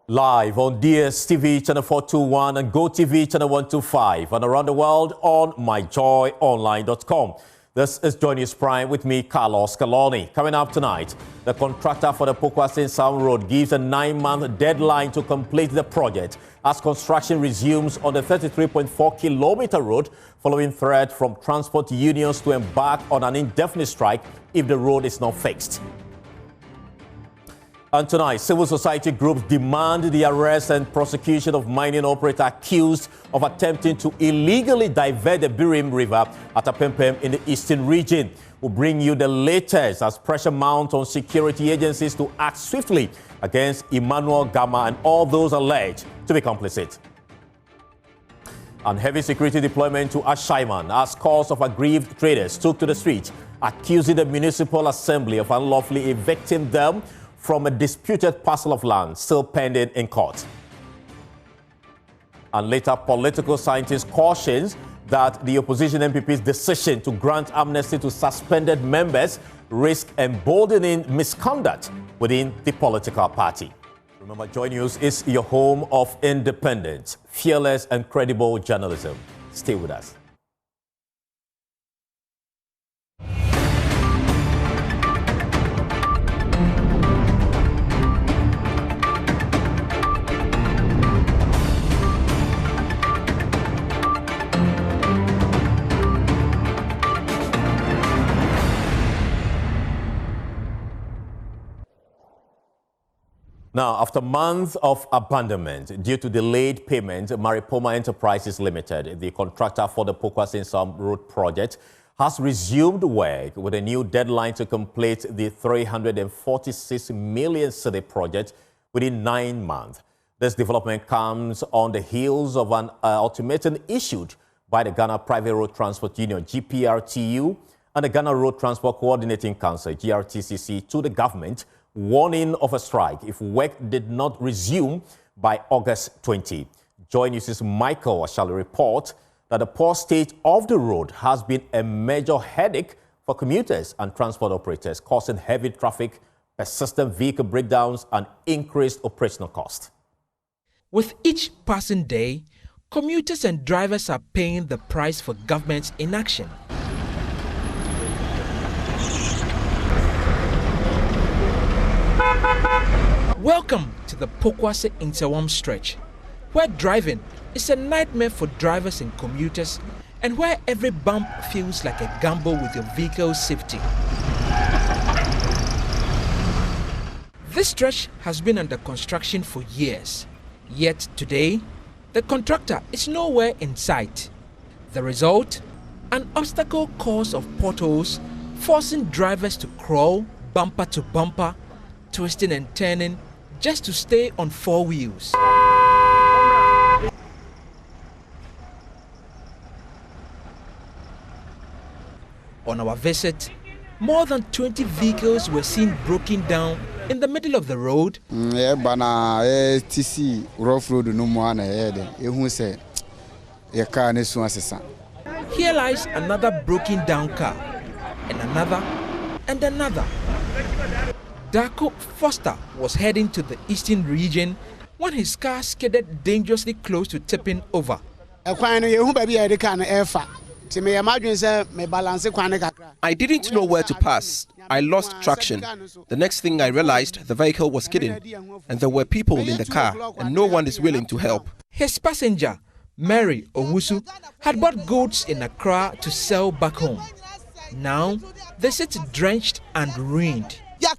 Live on DSTV channel 421 and GoTV channel 125 and around the world on myjoyonline.com. This is Joy News Prime with me, Carlos Caloni. Coming up tonight, the contractor for the Pokuase-Nsawam road gives a 9-month deadline to complete the project as construction resumes on the 33.4-kilometer road following threat from transport unions to embark on an indefinite strike if the road is not fixed. And tonight, civil society groups demand the arrest and prosecution of mining operator accused of attempting to illegally divert the Birim River at Apempem in the eastern region. We'll bring you the latest as pressure mounts on security agencies to act swiftly against Emmanuel Gama and all those alleged to be complicit. And heavy security deployment to Ashaiman as scores of aggrieved traders took to the street, accusing the municipal assembly of unlawfully evicting them from a disputed parcel of land still pending in court. And later, political scientists cautions that the opposition MPP's decision to grant amnesty to suspended members risk emboldening misconduct within the political party. Remember, Joy News is your home of independent, fearless and credible journalism. Stay with us. Now, after months of abandonment due to delayed payment, Maripoma Enterprises Limited, the contractor for the Pokuase-Nsawam road project, has resumed work with a new deadline to complete the 346 million cedi project within 9 months. This development comes on the heels of an ultimatum issued by the Ghana Private Road Transport Union, GPRTU, and the Ghana Road Transport Coordinating Council, GRTCC, to the government, warning of a strike if work did not resume by August 20. Joy News' Michael shall report that the poor state of the road has been a major headache for commuters and transport operators, causing heavy traffic, persistent vehicle breakdowns, and increased operational costs. With each passing day, commuters and drivers are paying the price for government's inaction. Welcome to the Pokuase-Nsawam stretch, where driving is a nightmare for drivers and commuters, and where every bump feels like a gamble with your vehicle's safety. This stretch has been under construction for years, yet today, the contractor is nowhere in sight. The result? An obstacle course of potholes, forcing drivers to crawl bumper to bumper, twisting and turning just to stay on 4 wheels. On our visit, more than 20 vehicles were seen broken down in the middle of the road. Here lies another broken down car, and another, and another. Darko Foster was heading to the eastern region when his car skidded dangerously close to tipping over. I didn't know where to pass. I lost traction. The next thing I realized, the vehicle was skidding, and there were people in the car, and no one is willing to help. His passenger, Mary Owusu, had bought goods in Accra to sell back home. Now, they sit drenched and ruined. The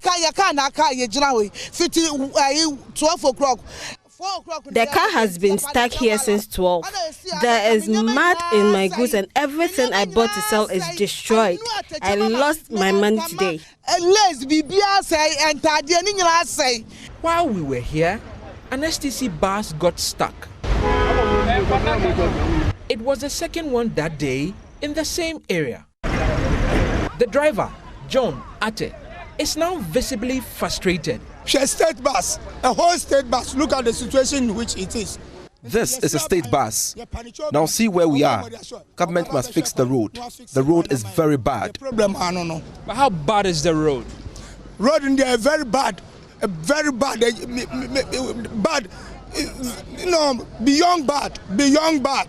car has been stuck here since 12. There is mud in my goods and everything I bought to sell is destroyed. I lost my money today. While we were here, an STC bus got stuck. It was the second one that day in the same area. The driver, John Ate, is now visibly frustrated. A state bus, a whole state bus. Look at the situation in which it is. This is a state bus. Now see where we are. Government must fix the road. The road is very bad. I don't know. But how bad is the road? Road in there is very bad. very bad, bad, beyond bad, beyond bad.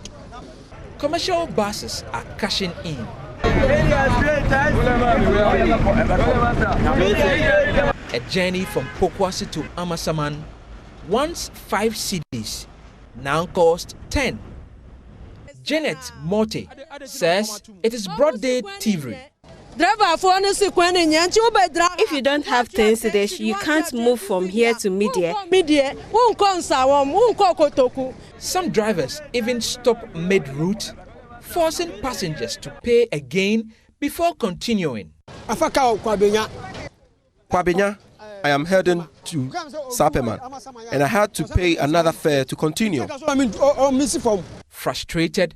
Commercial buses are cashing in. A journey from Pokuase to Ashaiman, once 5 cedis, now cost 10. Janet Morte says it is broad day thievery. If you don't have 10 cedis, you can't move from here to Media. Some drivers even stop mid-route, forcing passengers to pay again before continuing. Kwabenya, I am heading to Ashaiman, and I had to pay another fare to continue. Frustrated,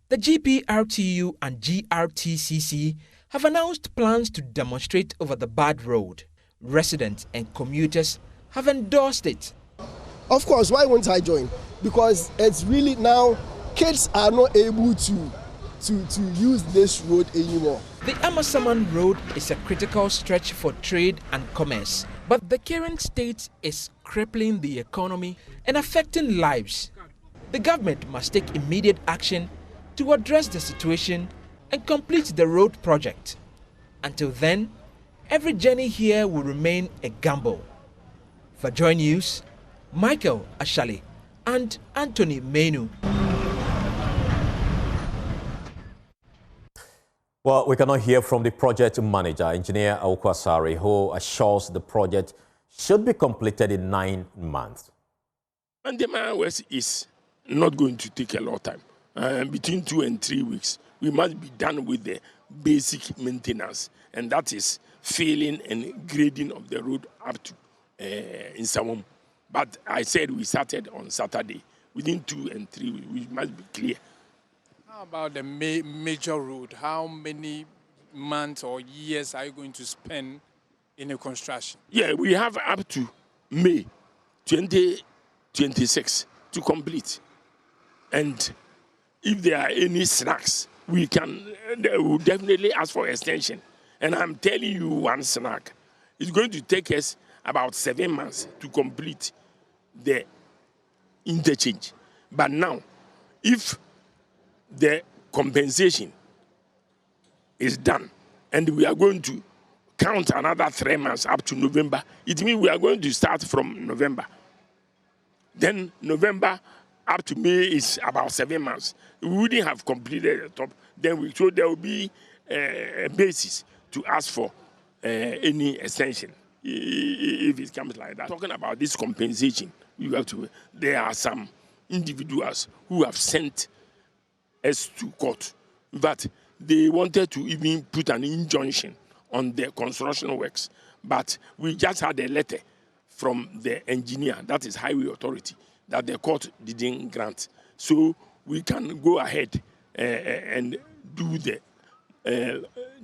the GPRTU and GRTCC have announced plans to demonstrate over the bad road. Residents and commuters have endorsed it. Of course, why won't I join? Because it's really now, kids are not able to use this road anymore. The Ashaiman road is a critical stretch for trade and commerce, but the current state is crippling the economy and affecting lives. The government must take immediate action to address the situation and complete the road project. Until then, every journey here will remain a gamble. For Joy News, Michael Ashali and Anthony Menu. Well, we cannot hear from the project manager, Engineer Pokuase, who assures the project should be completed in 9 months. And the man is not going to take a lot of time. Between 2 and 3 weeks, we must be done with the basic maintenance, and that is filling and grading of the road up to Nsawam. But I said we started on Saturday. Within 2 and 3 weeks, we must be clear. How about the major road? How many months or years are you going to spend in a construction? Yeah, we have up to May 2026 to complete. And if there are any snacks, we will definitely ask for extension. And I'm telling you one snack. It's going to take us about 7 months to complete the interchange. But now, if the compensation is done and we are going to count another 3 months up to November, it means we are going to start from November. Then November up to May is about 7 months. We wouldn't have completed the top. Then so there will be a basis to ask for any extension if it comes like that. Talking about this compensation, there are some individuals who have sent us to court, but they wanted to even put an injunction on the construction works. But we just had a letter from the engineer, that is Highway Authority, that the court didn't grant. So we can go ahead and do the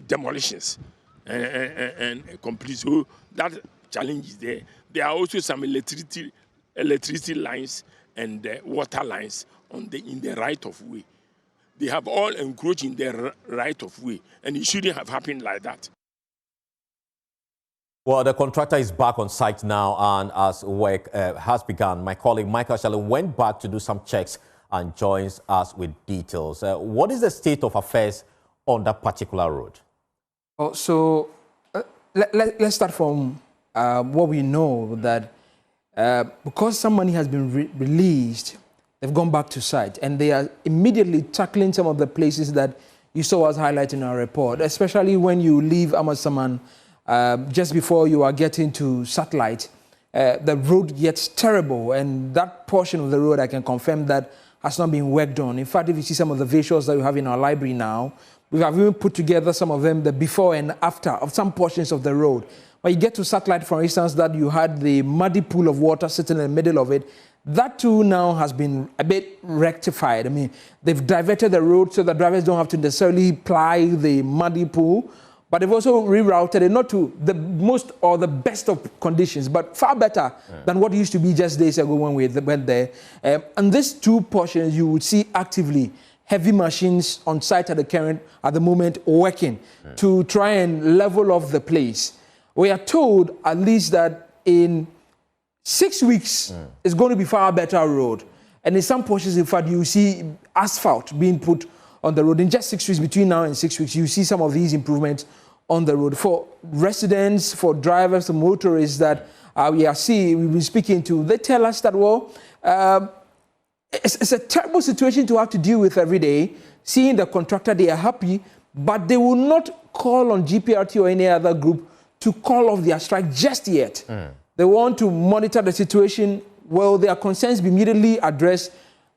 demolitions and complete. So that challenge is there. There are also some electricity lines and water lines in the right of way. They have all encroached in their right of way, and it shouldn't have happened like that. Well, the contractor is back on site now, and as work has begun, my colleague Michael Ashali went back to do some checks and joins us with details. What is the state of affairs on that particular road? Oh, so let's start from what we know, that because some money has been released, they've gone back to site, and they are immediately tackling some of the places that you saw us highlight in our report, especially when you leave Ashaiman just before you are getting to Satellite. The road gets terrible, and that portion of the road, I can confirm that has not been worked on. In fact, if you see some of the visuals that we have in our library now, we have even put together some of them, the before and after of some portions of the road. When you get to Satellite, for instance, that you had the muddy pool of water sitting in the middle of it, that too now has been a bit rectified. I mean, they've diverted the road so that drivers don't have to necessarily ply the muddy pool, but they've also rerouted it not to the most or the best of conditions, but far better than what used to be just days ago when we went there. And these two portions, you would see actively heavy machines on site at the moment working to try and level off the place. We are told at least that in 6 weeks is going to be far better road. And in some portions, in fact, you see asphalt being put on the road. In just 6 weeks, between now and 6 weeks, you see some of these improvements on the road. For residents, for drivers, and motorists that we've been speaking to, they tell us that, well, it's a terrible situation to have to deal with every day. Seeing the contractor, they are happy, but they will not call on GPRT or any other group to call off their strike just yet. They want to monitor the situation. Well, their concerns be immediately addressed,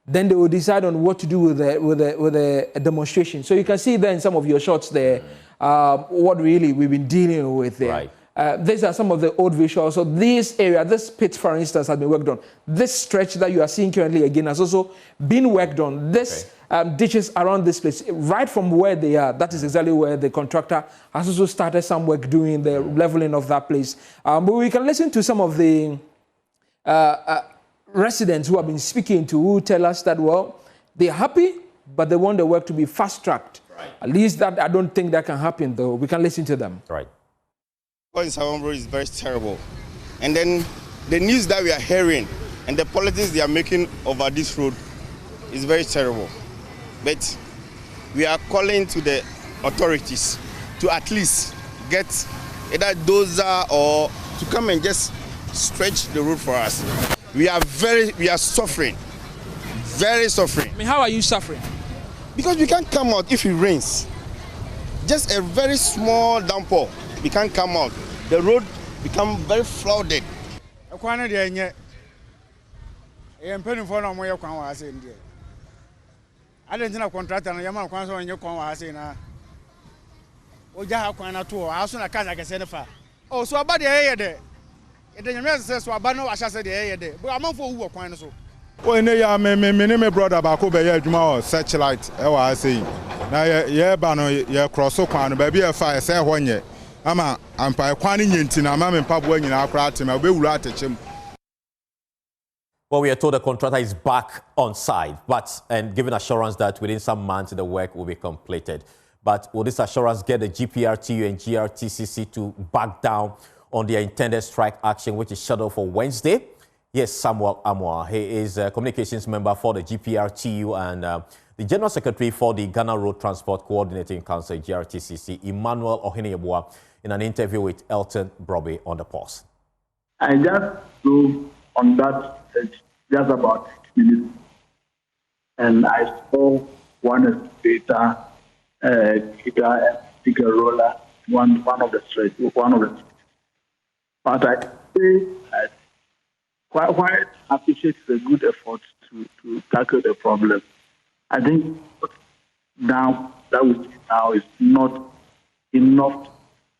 then they will decide on what to do with the demonstration. So you can see there in some of your shots there what really we've been dealing with there. Right. These are some of the old visuals. So this area, this pit, for instance, has been worked on. This stretch that you are seeing currently again has also been worked on. This ditches around this place, right from where they are, that is exactly where the contractor has also started some work doing the leveling of that place. But we can listen to some of the residents who have been speaking to, who tell us that, well, they're happy, but they want the work to be fast-tracked. Right. At least that, I don't think that can happen, though. We can listen to them. Right. Pokuase-Nsawam road is very terrible. And then the news that we are hearing and the politics they are making over this road is very terrible. But we are calling to the authorities to at least get either dozer or to come and just stretch the road for us. We are suffering, very suffering. I mean, how are you suffering? Because we can't come out if it rains. Just a very small downpour, we can't come out. The road become very flooded. I don't know contractor and Yaman Kwanzo and Yokon Hasina. Oja Kwana to a house on a Kazaka. Oh, so about the air there. It didn't says so about no Asha said the air there. But I'm not for who are Kwanzo. When they are my brother Bakobe Juma satellite, I say. Now, yeah, Bano, yeah, cross so quan, baby, a fire, say 1 year. I'm by Quanin in a mamma and pub when you are crowding, I will rat him. Well, we are told the contractor is back on site, and given assurance that within some months the work will be completed. But will this assurance get the GPRTU and GRTCC to back down on their intended strike action, which is scheduled for Wednesday? Yes, Samuel Amoah. He is a communications member for the GPRTU and the General Secretary for the Ghana Road Transport Coordinating Council, GRTCC, Emmanuel Oheneyeboah, in an interview with Elton Broby on the Pulse. I just go on that just about 6 minutes, and I saw one excavator, digger roller, one of the streets. But I say quite appreciate the good effort to tackle the problem. I think now that we see now is not enough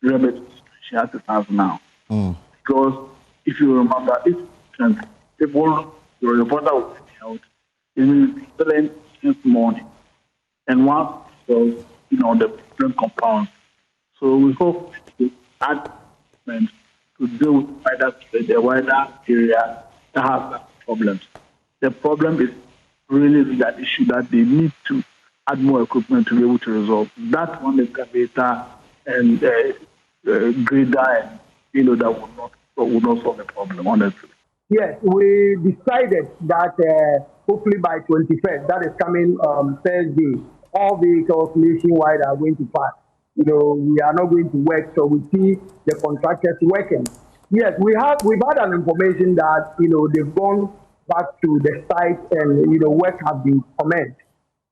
remedy to situation as it has now. Because if you remember, if the reporter was held in the morning, and once was the different compounds. So we hope to add to deal with the wider area that has problems. The problem is really that issue that they need to add more equipment to be able to resolve. That one excavator and grader, and that would not solve the problem, honestly. Yes, we decided that hopefully by 21st, that is coming Thursday, all vehicles nationwide are going to pass. We are not going to work, so we see the contractors working. Yes, we've had an information that they've gone back to the site and work has been commenced.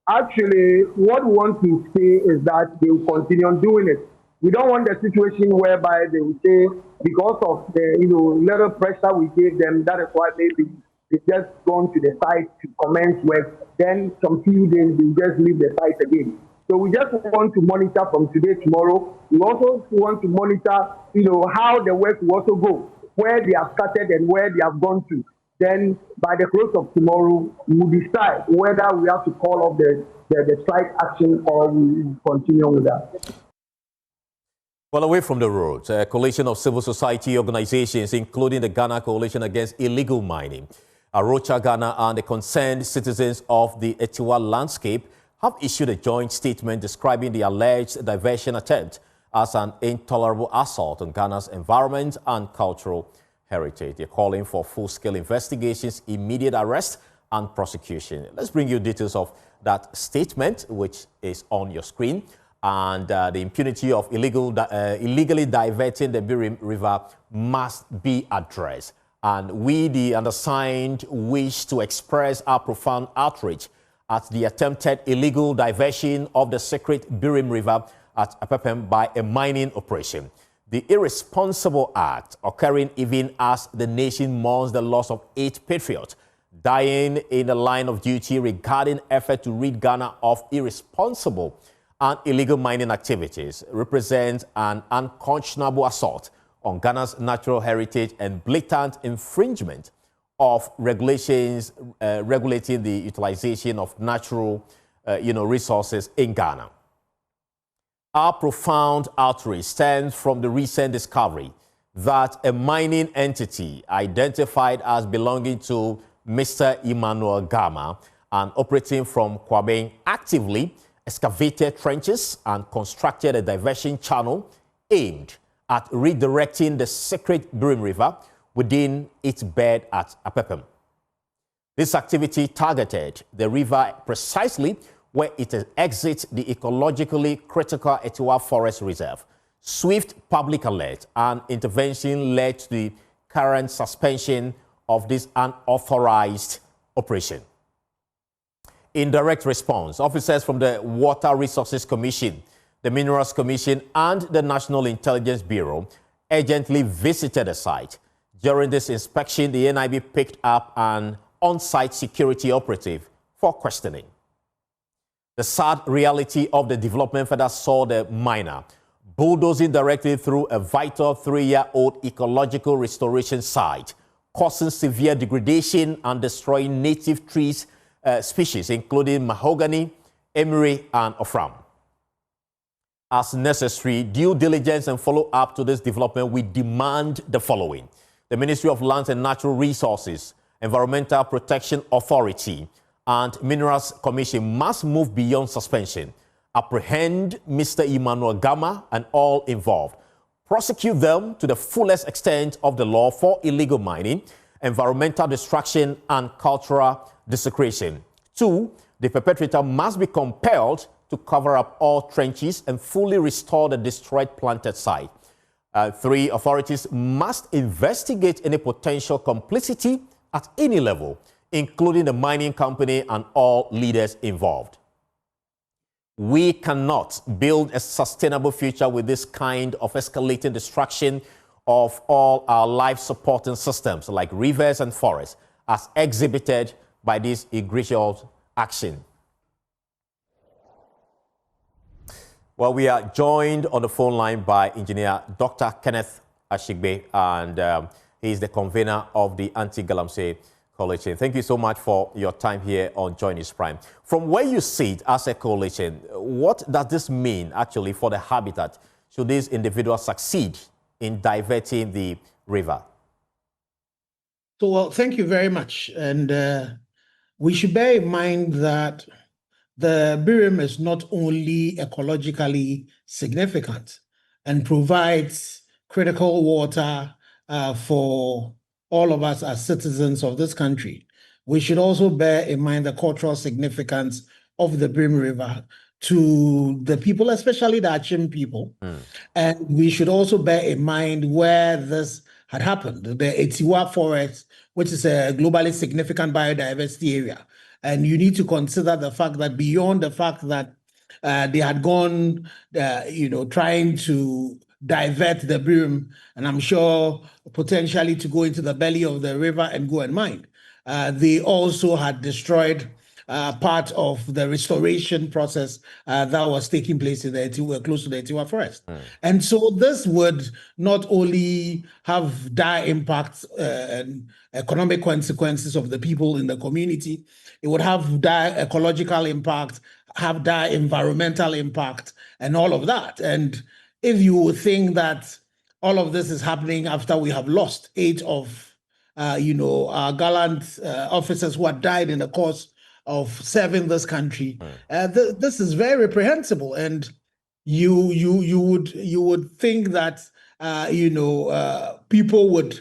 Actually, what we want to say is that they will continue on doing it. We don't want the situation whereby they will say, because of the little pressure we gave them, that is why maybe they just gone to the site to commence work. Then some few days they just leave the site again. So we just want to monitor from today, tomorrow. We also want to monitor, how the work will also go, where they have started and where they have gone to. Then by the close of tomorrow, we will decide whether we have to call off the strike action or we continue with that. Well, away from the roads, a coalition of civil society organizations, including the Ghana Coalition Against Illegal Mining, Arocha Ghana, and the concerned citizens of the Etiwa landscape have issued a joint statement describing the alleged diversion attempt as an intolerable assault on Ghana's environment and cultural heritage. They're calling for full-scale investigations, immediate arrest, and prosecution. Let's bring you details of that statement, which is on your screen. And the impunity of illegally diverting the Birim River must be addressed. And we, the undersigned, wish to express our profound outrage at the attempted illegal diversion of the sacred Birim River at Apepem by a mining operation. The irresponsible act occurring even as the nation mourns the loss of 8 patriots dying in the line of duty regarding effort to rid Ghana of irresponsible and illegal mining activities represents an unconscionable assault on Ghana's natural heritage and blatant infringement of regulations regulating the utilization of natural resources in Ghana. Our profound outrage stems from the recent discovery that a mining entity identified as belonging to Mr. Emmanuel Gama and operating from Kwabeng actively excavated trenches and constructed a diversion channel aimed at redirecting the sacred Birim River within its bed at Apepem. This activity targeted the river precisely where it exits the ecologically critical Etiwa Forest Reserve. Swift public alert and intervention led to the current suspension of this unauthorized operation. In direct response, officers from the Water Resources Commission, the Minerals Commission, and the National Intelligence Bureau urgently visited the site. During this inspection, the NIB picked up an on-site security operative for questioning. The sad reality of the development further saw the miner bulldozing directly through a vital 3-year-old ecological restoration site, causing severe degradation and destroying native trees species, including mahogany, emery, and ofram. As necessary, due diligence and follow-up to this development, we demand the following. The Ministry of Lands and Natural Resources, Environmental Protection Authority, and Minerals Commission must move beyond suspension, apprehend Mr. Emmanuel Gama and all involved, prosecute them to the fullest extent of the law for illegal mining, environmental destruction, and cultural desecration. 2, the perpetrator must be compelled to cover up all trenches and fully restore the destroyed planted site. 3, authorities must investigate any potential complicity at any level, including the mining company and all leaders involved. We cannot build a sustainable future with this kind of escalating destruction of all our life-supporting systems like rivers and forests, as exhibited by this egregious action. Well, we are joined on the phone line by Engineer Dr. Kenneth Ashigbe, and he is the convener of the Anti-Galamsey Coalition. Thank you so much for your time here on Joy News Prime. From where you sit as a coalition, what does this mean actually for the habitat should these individuals succeed in diverting the river? So, well, thank you very much. And we should bear in mind that the Birim is not only ecologically significant and provides critical water for all of us as citizens of this country. We should also bear in mind the cultural significance of the Birim River to the people, especially the Achim people. And we should also bear in mind where this had happened, the Etiwa Forest, which is a globally significant biodiversity area. And you need to consider the fact that beyond the fact that they had gone, trying to divert the Birim, and I'm sure potentially to go into the belly of the river and go and mine. They also had destroyed part of the restoration process that was taking place in the Etiwa, close to the Etiwa Forest. And so this would not only have dire impacts and economic consequences of the people in the community, it would have dire ecological impact, have dire environmental impact, and all of that. And if you think that all of this is happening after we have lost 8 of, our gallant officers who had died in the course of serving this country, this is very reprehensible. And you would think that people would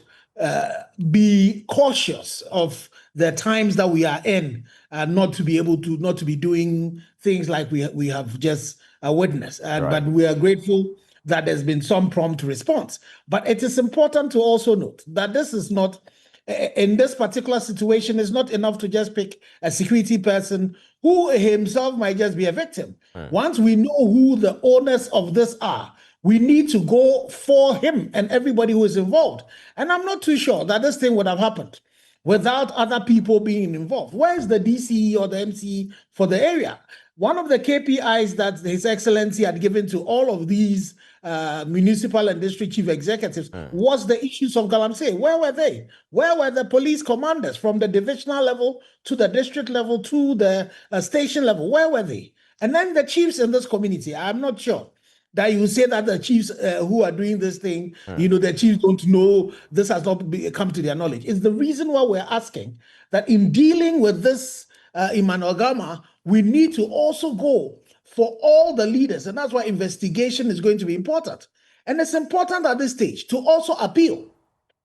be cautious of the times that we are in, not to be doing things like we have just witnessed. But we are grateful that there's been some prompt response. But it is important to also note that this is not, in this particular situation, it's not enough to just pick a security person who himself might just be a victim. Once we know who the owners of this are, we need to go for him and everybody who is involved. And I'm not too sure that this thing would have happened without other people being involved. Where is the DCE or the MCE for the area? One of the KPIs that His Excellency had given to all of these municipal and district chief executives was the issues of Galamsey. Where were they? Where were the police commanders from the divisional level to the district level to the station level? Where were they? And then the chiefs in this community, I'm not sure that you say that the chiefs who are doing this thing, the chiefs don't know, this has not come to their knowledge. It's the reason why we're asking that in dealing with this Emmanuel Gama, we need to also go for all the leaders, and that's why investigation is going to be important. And it's important at this stage to also appeal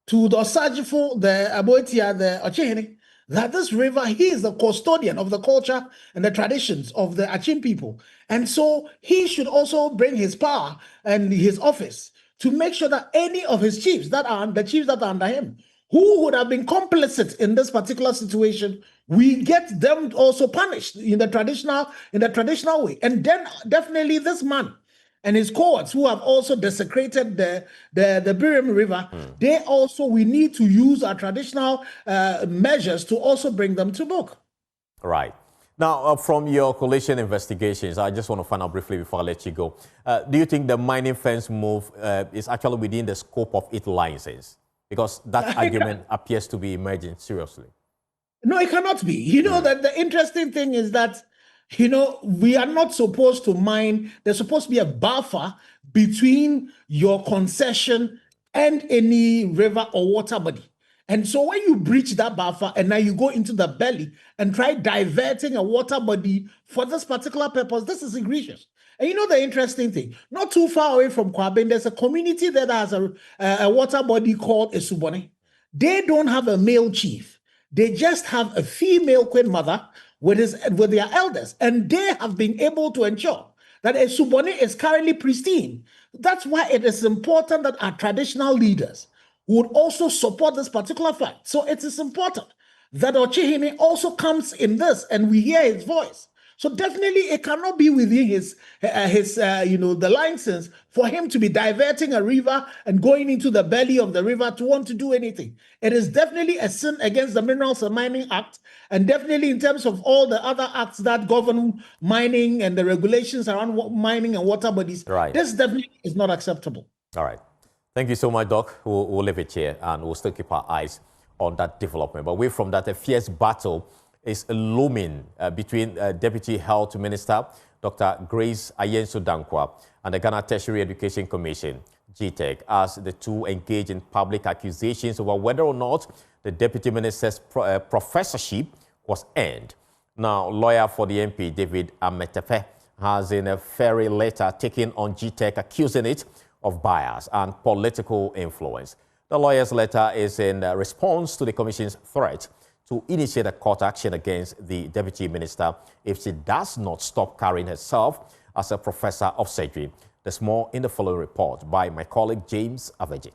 to the Osajifo, the Aboitia, the Ochehene, that this river, he is the custodian of the culture and the traditions of the Achim people. And so he should also bring his power and his office to make sure that any of his chiefs that are the chiefs that are under him, who would have been complicit in this particular situation, we get them also punished in the traditional way. And then definitely this man and his cohorts who have also desecrated the Birim River, we need to use our traditional measures to also bring them to book. Right. Now, from your coalition investigations, I just want to find out briefly before I let you go. Do you think the mining fence move is actually within the scope of its license? Because that argument appears to be emerging seriously. No, it cannot be. You know, that the interesting thing is that, we are not supposed to mine. There's supposed to be a buffer between your concession and any river or water body. And so when you breach that buffer and now you go into the belly and try diverting a water body for this particular purpose, this is egregious. And you know the interesting thing, not too far away from Kwabin, there's a community that has a water body called Esubone. They don't have a male chief. They just have a female queen mother with their elders. And they have been able to ensure that Esubone is currently pristine. That's why it is important that our traditional leaders would also support this particular fact. So it is important that Ochehene also comes in this and we hear his voice. So definitely it cannot be within his the license for him to be diverting a river and going into the belly of the river to want to do anything. It is definitely a sin against the Minerals and Mining Act, and definitely in terms of all the other acts that govern mining and the regulations around mining and water bodies. Right. This definitely is not acceptable. All right. Thank you so much, Doc. We'll leave it here and we'll still keep our eyes on that development. But away from that, a fierce battle is looming between Deputy Health Minister Dr. Grace Ayensu-Dankwa and the Ghana Tertiary Education Commission, GTEC, as the two engage in public accusations over whether or not the Deputy Minister's professorship was earned. Now, lawyer for the MP, David Ametefe, has in a fiery letter taken on GTEC, accusing it of bias and political influence. The lawyer's letter is in response to the Commission's threat to initiate a court action against the Deputy Minister if she does not stop carrying herself as a professor of surgery. There's more in the following report by my colleague James Aveji.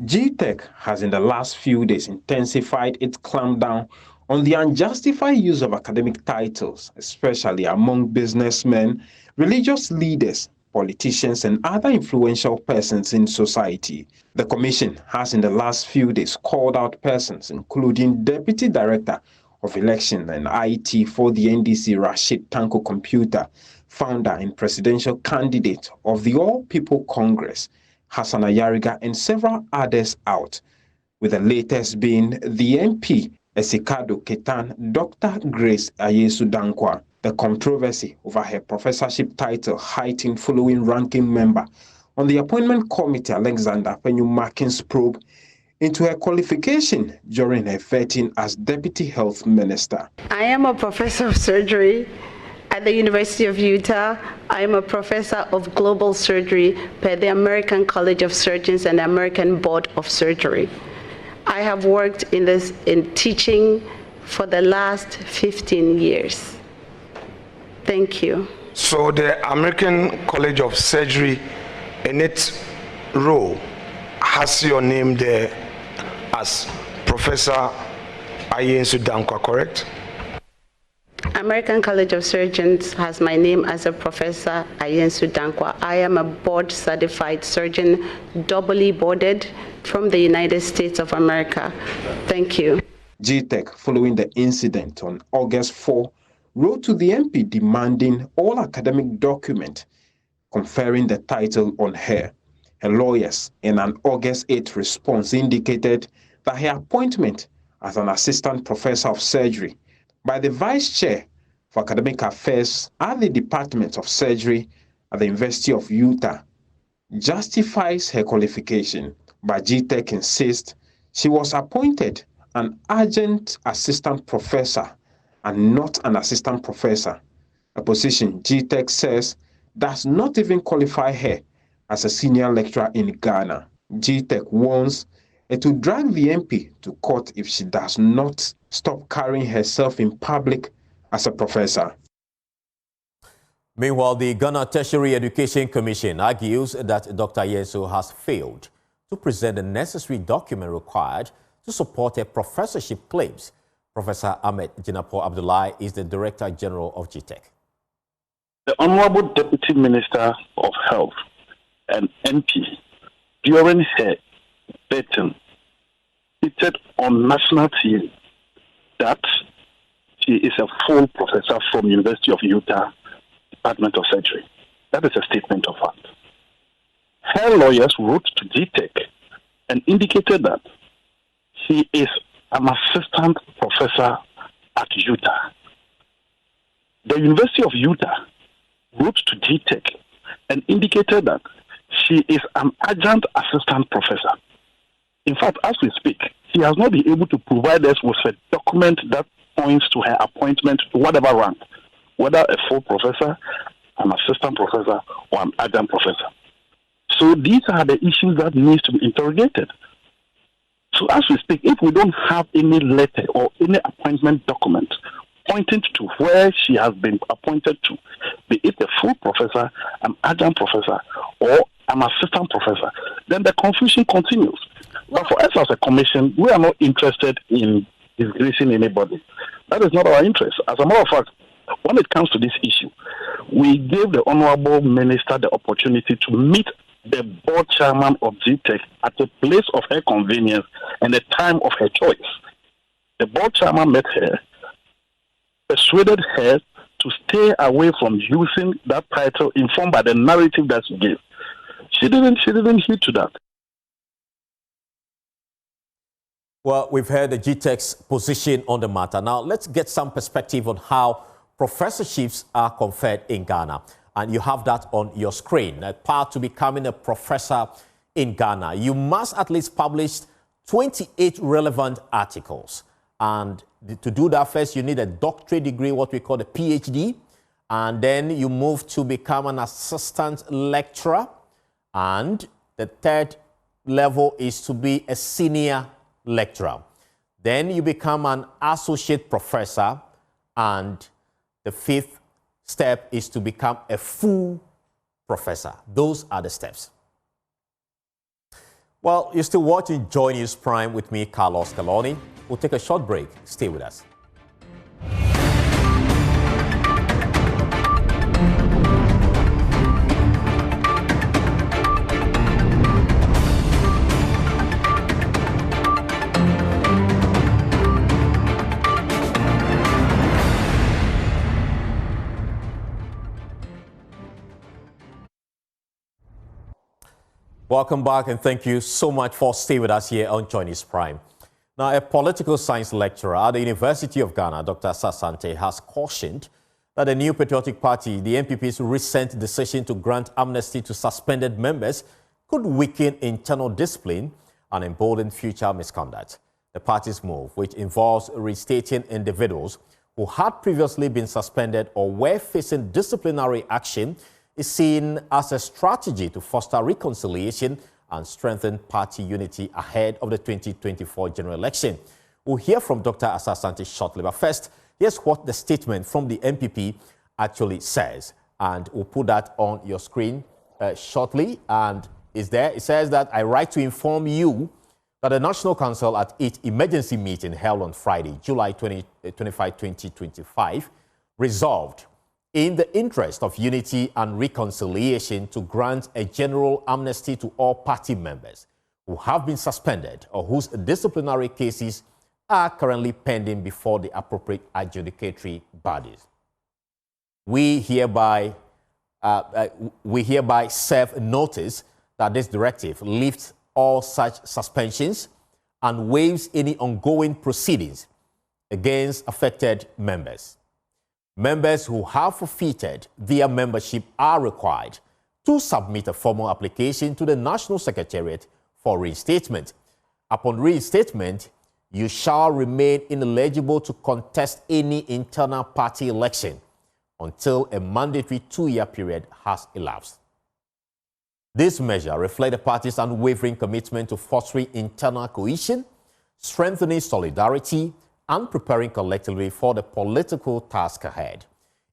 GTEC has in the last few days intensified its clampdown on the unjustified use of academic titles, especially among businessmen, religious leaders, politicians, and other influential persons in society. The Commission has in the last few days called out persons, including Deputy Director of Election and IT for the NDC, Rashid Tanko Computer, founder and presidential candidate of the All People Congress, Hassan Ayariga, and several others out, with the latest being the MP, Esikado Ketan, Dr. Grace Ayensu-Dankwa. The controversy over her professorship title heightened following ranking member on the appointment committee, Alexander Penyumakin's probe into her qualification during her vetting as Deputy Health Minister. I am a professor of surgery at the University of Utah. I am a professor of global surgery per the American College of Surgeons and the American Board of Surgery. I have worked in teaching for the last 15 years. Thank you. So the American College of Surgery in its role has your name there as Professor Pokuase-Nsawam, correct? American College of Surgeons has my name as a Professor Pokuase-Nsawam. I am a board-certified surgeon, doubly boarded from the United States of America. Thank you. GTEC, following the incident on August 4, wrote to the MP demanding all academic document conferring the title on her. Her lawyers, in an August 8 response, indicated that her appointment as an assistant professor of surgery by the vice chair for academic affairs at the Department of Surgery at the University of Utah justifies her qualification, but GTEC insists she was appointed an adjunct assistant professor and not an assistant professor, a position GTEC says does not even qualify her as a senior lecturer in Ghana. GTEC warns it will drag the MP to court if she does not stop carrying herself in public as a professor. Meanwhile, the Ghana Tertiary Education Commission argues that Dr. Yenso has failed to present the necessary document required to support her professorship claims. Professor Ahmed Jinapo Abdullahi is the Director General of GTEC. The Honorable Deputy Minister of Health and MP, during her vetting, stated on national TV that she is a full professor from University of Utah, Department of Surgery. That is a statement of fact. Her lawyers wrote to GTEC and indicated that she is an assistant professor at Utah. The University of Utah wrote to GTEC and indicated that she is an adjunct assistant professor. In fact, as we speak, she has not been able to provide us with a document that points to her appointment to whatever rank, whether a full professor, an assistant professor, or an adjunct professor. So these are the issues that need to be interrogated. So as we speak, if we don't have any letter or any appointment document pointing to where she has been appointed to, be it a full professor, an adjunct professor, or an assistant professor, then the confusion continues. But for us as a commission, we are not interested in disgracing anybody. That is not our interest. As a matter of fact, when it comes to this issue, we gave the Honorable Minister the opportunity to meet the board chairman of GTEC at a place of her convenience and a time of her choice. The board chairman met her, persuaded her to stay away from using that title informed by the narrative that she gave. She didn't heed to that. Well, we've heard the GTEC's position on the matter. Now, let's get some perspective on how professorships are conferred in Ghana. And you have that on your screen. Part to becoming a professor in Ghana, you must at least publish 28 relevant articles. And to do that, first, you need a doctorate degree, what we call a PhD. And then you move to become an assistant lecturer. And the third level is to be a senior lecturer. Then you become an associate professor, and the fifth step is to become a full professor. Those are the steps. Well, you're still watching Joy News Prime with me, Carlos Caloni. We'll take a short break. Stay with us. Welcome back, and thank you so much for staying with us here on Joy News Prime. Now, a political science lecturer at the University of Ghana, Dr. Sasante, has cautioned that the New Patriotic Party, the NPP's recent decision to grant amnesty to suspended members, could weaken internal discipline and embolden future misconduct. The party's move, which involves restating individuals who had previously been suspended or were facing disciplinary action, is seen as a strategy to foster reconciliation and strengthen party unity ahead of the 2024 general election. We'll hear from Dr. Asa Asante shortly, but first, here's what the statement from the NPP actually says, and we'll put that on your screen shortly. And is there? It says that I write to inform you that the National Council at its emergency meeting held on Friday, July 25, 2025, resolved in the interest of unity and reconciliation to grant a general amnesty to all party members who have been suspended or whose disciplinary cases are currently pending before the appropriate adjudicatory bodies. We hereby serve notice that this directive lifts all such suspensions and waives any ongoing proceedings against affected members. Members who have forfeited their membership are required to submit a formal application to the National Secretariat for reinstatement. Upon reinstatement, you shall remain ineligible to contest any internal party election until a mandatory 2-year period has elapsed. This measure reflects the party's unwavering commitment to fostering internal cohesion, strengthening solidarity, and preparing collectively for the political task ahead.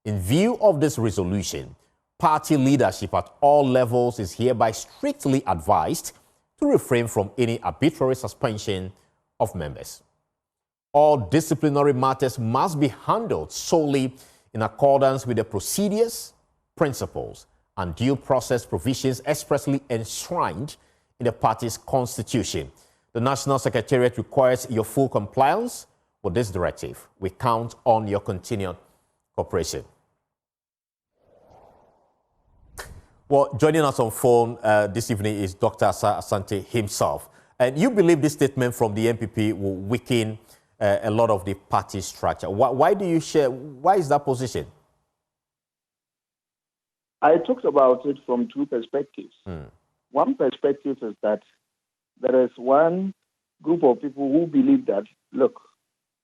In view of this resolution, party leadership at all levels is hereby strictly advised to refrain from any arbitrary suspension of members. All disciplinary matters must be handled solely in accordance with the procedures, principles, and due process provisions expressly enshrined in the party's constitution. The National Secretariat requires your full compliance with this directive. We count on your continued cooperation. Well, joining us on phone this evening is Dr. Asa Asante himself. And you believe this statement from the NPP will weaken a lot of the party structure. Why do you share? Why is that position? I talked about it from two perspectives. One perspective is that there is one group of people who believe that, look,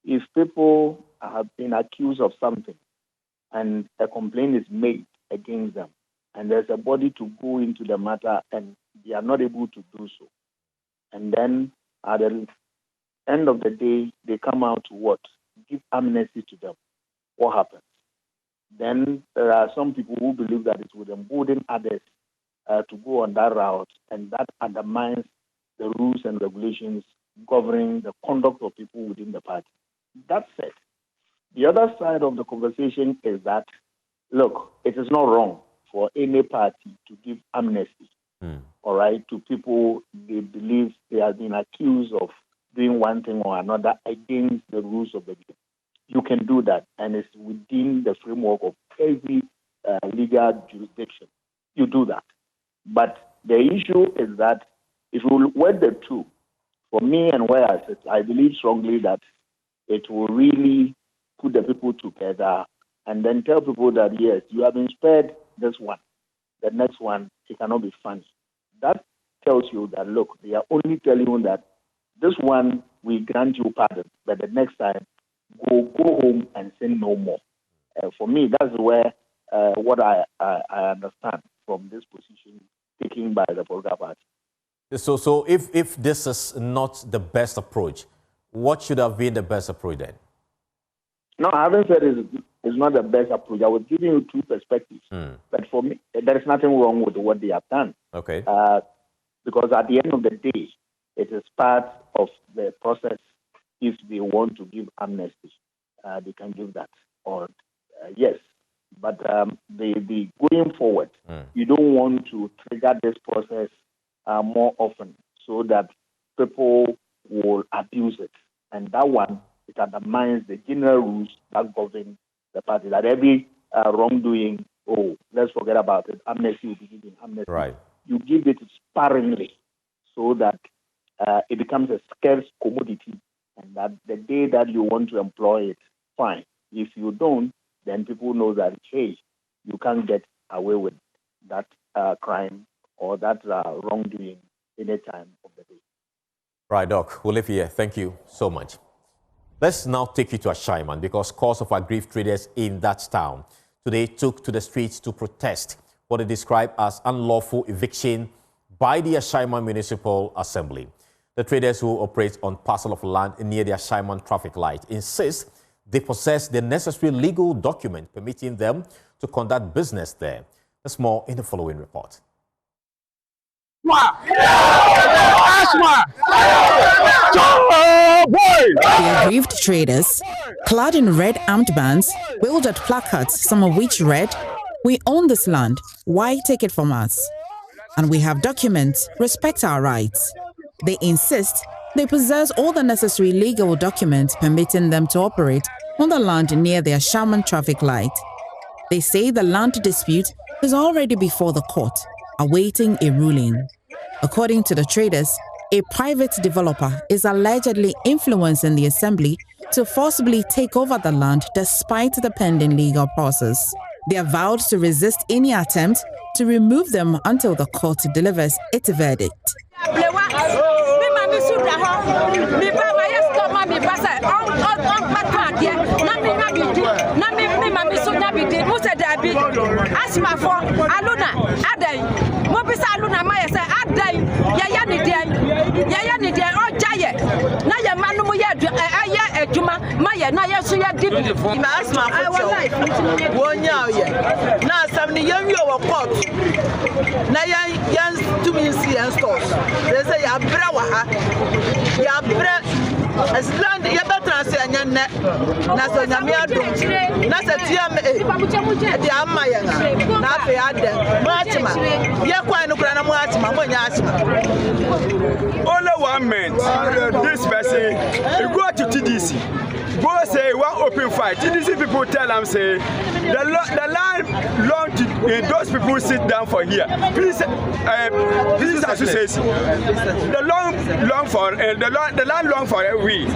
if people have been accused of something and a complaint is made against them, and there's a body to go into the matter and they are not able to do so, and then at the end of the day, they come out to what? Give amnesty to them. What happens? Then there are some people who believe that it would embolden others to go on that route, and that undermines the rules and regulations governing the conduct of people within the party. That said, the other side of the conversation is that, look, it is not wrong for any party to give amnesty, all right, to people they believe they have been accused of doing one thing or another against the rules of the game. You can do that, and it's within the framework of every legal jurisdiction. You do that. But the issue is that if you work the two, for me and where I sit, I believe strongly that it will really put the people together and then tell people that, yes, you have been spared this one. The next one, it cannot be funny. That tells you that, look, they are only telling you that this one, we grant you pardon, but the next time, go home and sin no more. For me, that's where what I understand from this position taken by the political party. So if this is not the best approach, what should have been the best approach then? No, I haven't said it's not the best approach. I was giving you two perspectives. But for me, there is nothing wrong with what they have done. Okay. Because at the end of the day, it is part of the process. If they want to give amnesty, they can give that. Or yes, but the going forward, you don't want to trigger this process more often so that people will abuse it. And that one, it undermines the general rules that govern the party. That every wrongdoing, let's forget about it. Amnesty will be given. Amnesty. Right. You give it sparingly so that it becomes a scarce commodity. And that the day that you want to employ it, fine. If you don't, then people know that, hey, you can't get away with that crime or that wrongdoing any time of the day. Right, Doc. We'll leave here. Thank you so much. Let's now take you to Ashaiman because scores of aggrieved traders in that town today took to the streets to protest what they describe as unlawful eviction by the Ashaiman Municipal Assembly. The traders who operate on parcel of land near the Ashaiman traffic light insist they possess the necessary legal document permitting them to conduct business there. There's more in the following report. The aggrieved traders, clad in red armed bands, wielded placards, some of which read, "We own this land, why take it from us? And we have documents, respect our rights." They insist they possess all the necessary legal documents permitting them to operate on the land near the Ashaiman traffic light. They say the land dispute is already before the court, awaiting a ruling. According to the traders, a private developer is allegedly influencing the assembly to forcibly take over the land despite the pending legal process. They are vowed to resist any attempt to remove them until the court delivers its verdict. Only 1 minute. This person, you go to TDC. Go say one open fight. TDC people tell them say the land long to those people sit down for here. Please, this is association. The land long for a week.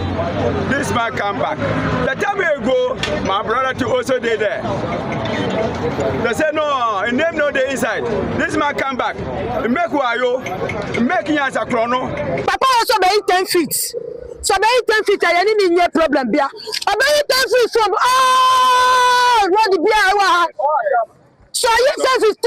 This man come back. The time we go, my brother to also did there. They say no, in name no day inside. This man come back. Make wayo, make us a chrono. Papa also be 10 feet. So be 10 feet. I need no problem. Be 10 feet from what the beer. So you say 10 feet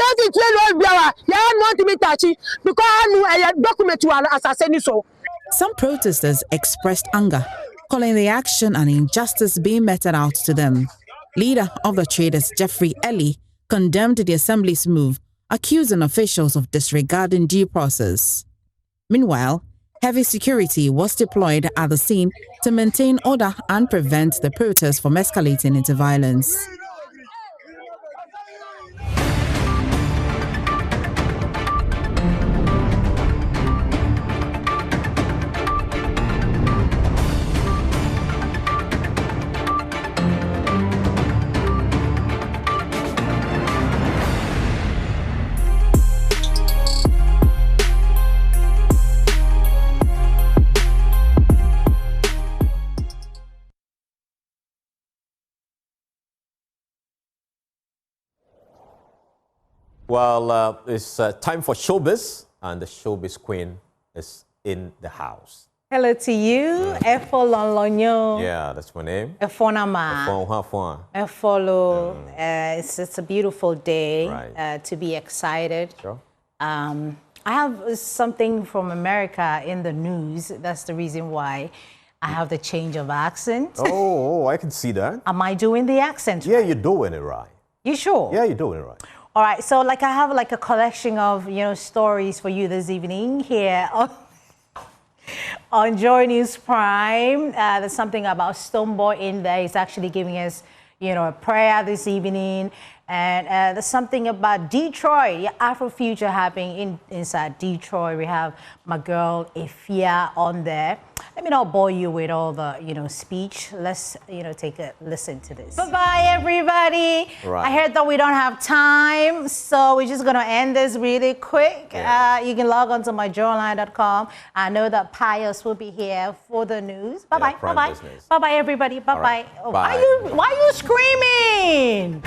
beer. You not to be touchy because I document to assassin so. Some protesters expressed anger, calling the action an injustice being meted out to them. Leader of the traders, Jeffrey Ellie, condemned the assembly's move, accusing officials of disregarding due process. Meanwhile, heavy security was deployed at the scene to maintain order and prevent the protests from escalating into violence. Well, it's time for Showbiz, and the Showbiz queen is in the house. Hello to you, Efo Lonlonyo. Yeah, that's my name. Efonama. Efolo. It's a beautiful day to be excited. Sure. I have something from America in the news. That's the reason why I have the change of accent. Oh, I can see that. Am I doing the accent right? Yeah, you're doing it right. You sure? Yeah, you're doing it right. All right, so I have a collection of, stories for you this evening here on Joy News Prime. There's something about Stonebwoy in there. He's actually giving us, a prayer this evening. And there's something about Detroit, Afrofuture happening inside Detroit. We have my girl Ifia on there. Let me not bore you with all the, speech. Let's, take a listen to this. Bye-bye, everybody. Right. I heard that we don't have time, so we're just going to end this really quick. Yeah. You can log on to myjoyonline.com. I know that Pius will be here for the news. Bye-bye. Yeah, Bye-bye. Bye-bye, everybody. Bye-bye. Right. Oh, Bye. why are you screaming?